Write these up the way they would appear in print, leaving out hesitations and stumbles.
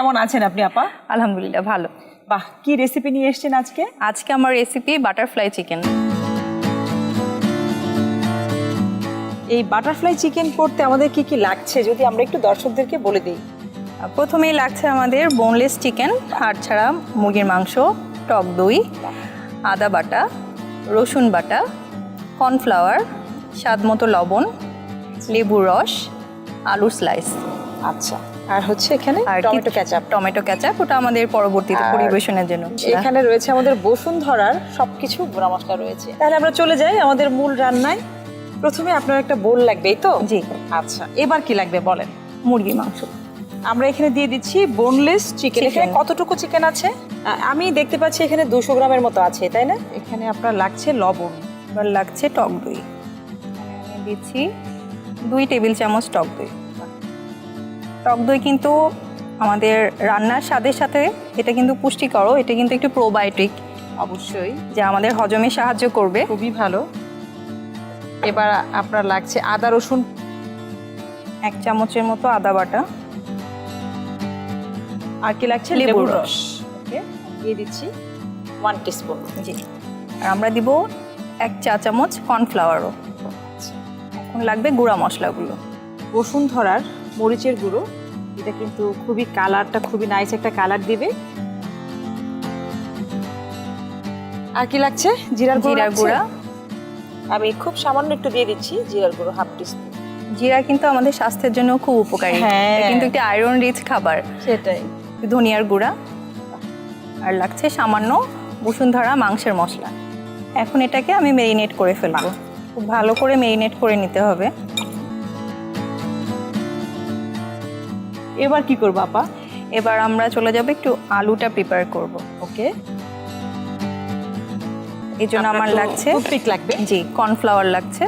কেমন আছেন আপনি আপা? আলহামদুলিল্লাহ ভালো। বাহ, কি রেসিপি নিয়ে এসেছেন আজকে? আজকে আমার রেসিপি বাটারফ্লাই চিকেন। এই বাটারফ্লাই চিকেন করতে আমাদের কি কি লাগছে যদি আমরা একটু দর্শকদেরকে বলে দিই। প্রথমেই লাগছে আমাদের বোনলেস চিকেন, হাড় ছাড়া মুরগির মাংস, টক দই, আদা বাটা, রসুন বাটা, কর্নফ্লাওয়ার, স্বাদ মতো লবণ, লেবুর রস, আলুর স্লাইস। আচ্ছা, আর হচ্ছে এখানে আর টমেটো ক্যাচাপ, ওটা আমাদের পরবর্তীতে পরিবেশনের জন্য। এখানে রয়েছে আমাদের বসুন্ধরার সবকিছু গুঁড়া মশলা রয়েছে। তাহলে আমরা চলে যাই আমাদের মূল রান্নায়। প্রথমে আপনার একটা বোল লাগবে, এই তো? জি। আচ্ছা, এবার কি লাগবে বলেন? মুরগির মাংস আমরা এখানে দিয়ে দিচ্ছি বোনলেস চিকেন। এখানে কতটুকু চিকেন আছে? আমি দেখতে পাচ্ছি এখানে 200 গ্রামের মতো আছে, তাই না? এখানে আপনার লাগছে লবণ, এবার লাগছে টক দই। আমি দিচ্ছি 2 টেবিল চামচ টক দই। টক দই কিন্তু আমাদের রান্নার স্বাদের সাথে এটা কিন্তু পুষ্টিকর, এটা কিন্তু একটু প্রোবায়োটিক, অবশ্যই, যা আমাদের হজমে সাহায্য করবে। খুবই ভালো। এবার আপনার লাগছে আদা রসুন 1 চামচের মতো আদা বাটা। আর কি লাগছে? লেবুর রস। ওকে, দিয়ে দিচ্ছি 1 টিস্পুন। জি। আর আমরা দিব 1 চা চামচ কর্নফ্লাওয়ারও। এখন লাগবে গুঁড়া মশলাগুলো। বসুন্ধরার মরিচের গুঁড়ো, এটা কিন্তু খুবই কালারটা খুবই নাইস একটা কালার দিবে। আর কি লাগছে? জিরার গুঁড়া। আমি খুব সামান্য একটু দিয়ে দিচ্ছি জিরার গুঁড়ো, 1/2 টিস্পুন। জিরা কিন্তু আমাদের স্বাস্থ্যের জন্য খুব উপকারী, এটা কিন্তু একটা আয়রন রিচ খাবার। সেটাই। ধনিয়ার গুঁড়া, আর লাগছে সামান্য বসুন্ধরা মাংসের মশলা। এখন এটাকে আমি মেরিনেট করে ফেলবো। খুব ভালো করে মেরিনেট করে নিতে হবে। এবার কি করবো আপা? এবার আমরা চলে যাব একটু আলুটা প্রিপেয়ার করব। ওকে, এই জন্য আমার লাগছে টুথপিক লাগবে। জি, কর্নফ্লাওয়ার লাগছে।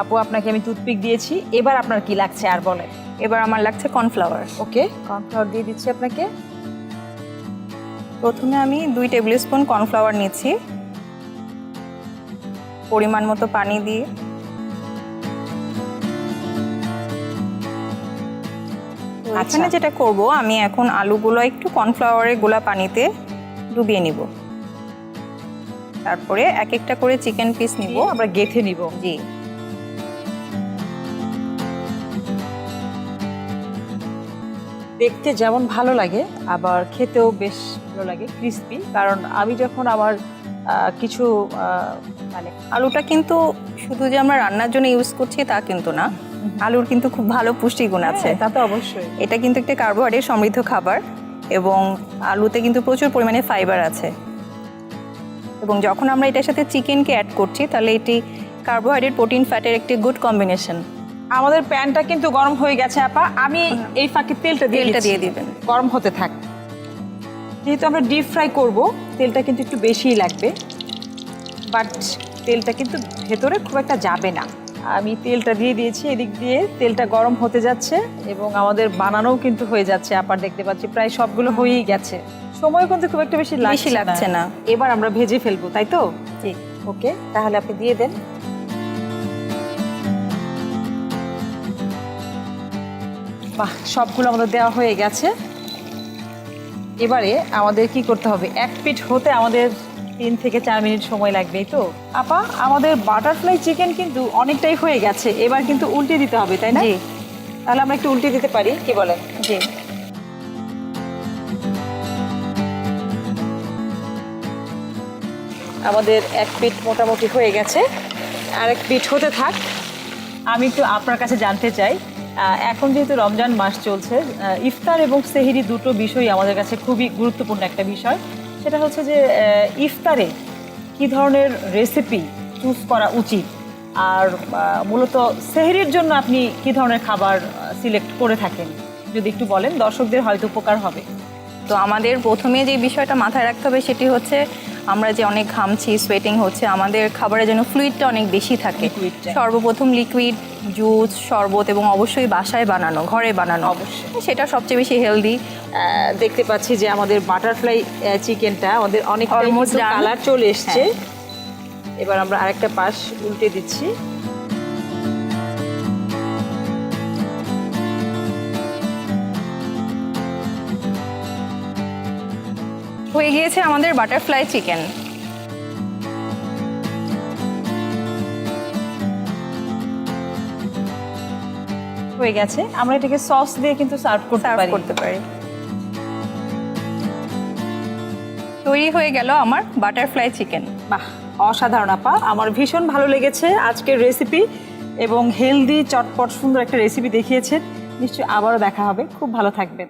আপু, আপনাকে আমি টুথপিক দিয়েছি, এবার আপনার কি লাগছে আর বলেন? এবার আমার লাগছে কর্নফ্লাওয়ার। ওকে, কর্নফ্লাওয়ার দিয়ে দিচ্ছি আপনাকে। প্রথমে আমি 2 টেবিল স্পুন কর্নফ্লাওয়ার নিচ্ছি, পরিমাণ মতো পানি দিয়ে। এখানে যেটা করব, আমি এখন আলুগুলো একটু কর্নফ্লাওয়ারের গোলা পানিতে ডুবিয়ে নিব। তারপরে এক একটা করে চিকেন পিস নিব, আমরা গেঁথে নিব। জি। দেখতে যেমন ভালো লাগে, আবার খেতেও বেশ ভালো লাগে, ক্রিস্পি। কারণ আমি যখন আমার কিছু মানে আলুটা কিন্তু শুধু যে আমরা রান্নার জন্য ইউজ করছি তা কিন্তু না, আলুর কিন্তু খুব ভালো পুষ্টিগুণ আছে। তা তো অবশ্যই। এটা কিন্তু একটা কার্বোহাইড্রেট সমৃদ্ধ খাবার, এবং আলুতে কিন্তু প্রচুর পরিমাণে ফাইবার আছে। এবং যখন আমরা এটার সাথে চিকেনকে অ্যাড করছি, তাহলে এটি কার্বোহাইড্রেট, প্রোটিন, ফ্যাটের একটি গুড কম্বিনেশন। আমাদের প্যানটা কিন্তু গরম হয়ে গেছে আপা। আমি এই ফাঁকে তেলটা দিয়ে দিবেন, গরম হতে থাক। যেহেতু আমরা ডিপ ফ্রাই করব, তেলটা কিন্তু একটু বেশিই লাগবে, বাট তেলটা কিন্তু ভেতরে খুব একটা যাবে না। আমি তেলটা দিয়ে দিয়েছি, এদিক দিয়ে তেলটা গরম হতে যাচ্ছে এবং আমাদের বানানোও কিন্তু হয়ে যাচ্ছে। আপার দেখতে পাচ্ছি প্রায় সবগুলো হয়েই গেছে, সময় কিন্তু খুব একটা বেশি লাগছে না। এবার আমরা ভেজে ফেলবো, তাই তো? জি। ওকে, তাহলে আপনি দিয়ে দেন। বাহ, সবগুলো আমাদের দেওয়া হয়ে গেছে। এবারে আমাদের কি করতে হবে? এক পিঠ হতে আমাদের 3 থেকে 4 মিনিট সময় লাগবে, তো আপা আমাদের বাটারফ্লাই চিকেন কিন্তু অনেকটাই হয়ে গেছে। এবার কিন্তু উল্টে দিতে হবে, তাই না? জি। তাহলে আমরা একটু উল্টে দিতে পারি, কি বলেন? জি। আমাদের এক পিঠ মোটামুটি হয়ে গেছে, আর এক পিঠ হতে থাক। আমি একটু আপনার কাছে জানতে চাই, এখন যেহেতু রমজান মাস চলছে, ইফতার এবং সেহরি দুটো বিষয় আমাদের কাছে খুবই গুরুত্বপূর্ণ একটা বিষয়। সেটা হচ্ছে যে ইফতারে কী ধরনের রেসিপি চুজ করা উচিত, আর মূলত সেহরির জন্য আপনি কী ধরনের খাবার সিলেক্ট করে থাকেন, যদি একটু বলেন, দর্শকদের হয়তো উপকার হবে। তো আমাদের প্রথমে যে বিষয়টা মাথায় রাখতে হবে সেটি হচ্ছে, আমরা যে অনেক ঘামছি, সোয়েটিং হচ্ছে, আমাদের খাবারের যেন ফ্লুইডটা অনেক বেশি থাকে। সর্বপ্রথম লিকুইড, জুস, শরবত, এবং অবশ্যই বাসায় বানানো, ঘরে বানানো, অবশ্যই সেটা সবচেয়ে বেশি হেলদি। দেখতে পাচ্ছি যে আমাদের বাটারফ্লাই চিকেনটা আমাদের অনেক অলমোস্ট কালার চলে এসছে। এবার আমরা আরেকটা পাশ উল্টে দিচ্ছি। হয়ে গিয়েছে আমাদের বাটারফ্লাই চিকেন। হয়ে গেছে, আমরা এটাকে সস দিয়ে কিন্তু সার্ভ করতে পারি। তৈরি হয়ে গেল আমার বাটারফ্লাই চিকেন। বাহ, অসাধারণ আপা, আমার ভীষণ ভালো লেগেছে আজকের রেসিপি এবং হেলদি চটপট সুন্দর একটা রেসিপি দেখিয়েছেন। নিশ্চয়ই আবারও দেখা হবে, খুব ভালো থাকবেন।